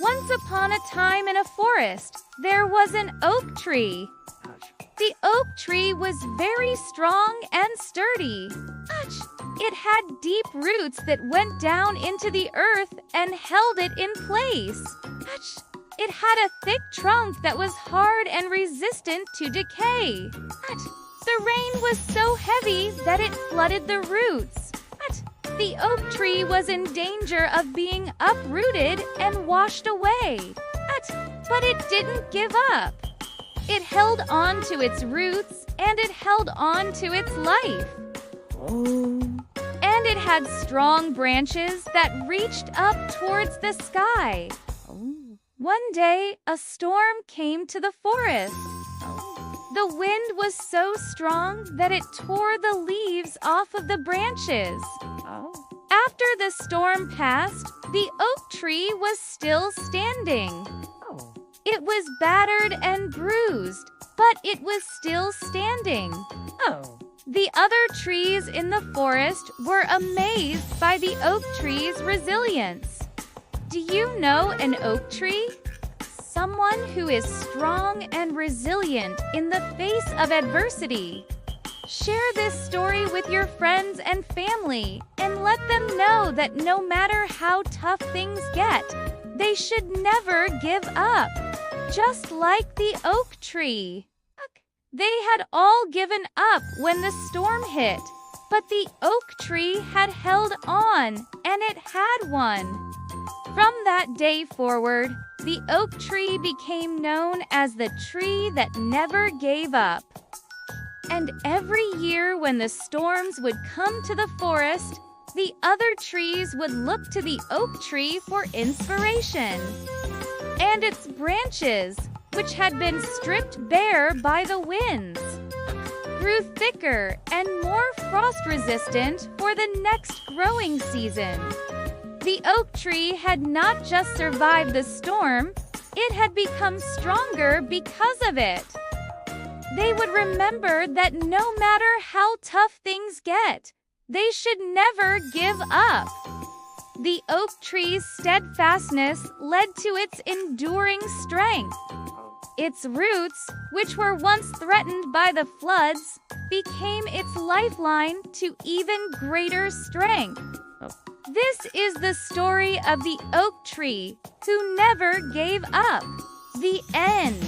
Once upon a time in a forest, there was an oak tree. The oak tree was very strong and sturdy. It had deep roots that went down into the earth and held it in place. It had a thick trunk that was hard and resistant to decay. The rain was so heavy that it flooded the roots. The oak tree was in danger of being uprooted and washed away. But it didn't give up. It held on to its roots and it held on to its life. And it had strong branches that reached up towards the sky. One day, a storm came to the forest. The wind was so strong that it tore the leaves off of the branches. After the storm passed, the oak tree was still standing. It was battered and bruised, but it was still standing. The other trees in the forest were amazed by the oak tree's resilience. Do you know an oak tree? Someone who is strong and resilient in the face of adversity. Share this story with your friends and family and let them know that no matter how tough things get, they should never give up. Just like the oak tree. They had all given up when the storm hit, but the oak tree had held on and it had won. From that day forward, the oak tree became known as the tree that never gave up. And every year when the storms would come to the forest, the other trees would look to the oak tree for inspiration. And its branches, which had been stripped bare by the winds, grew thicker and more frost-resistant for the next growing season. The oak tree had not just survived the storm, it had become stronger because of it. They would remember that no matter how tough things get, they should never give up. The oak tree's steadfastness led to its enduring strength. Its roots, which were once threatened by the floods, became its lifeline to even greater strength. This is the story of the oak tree who never gave up. The end.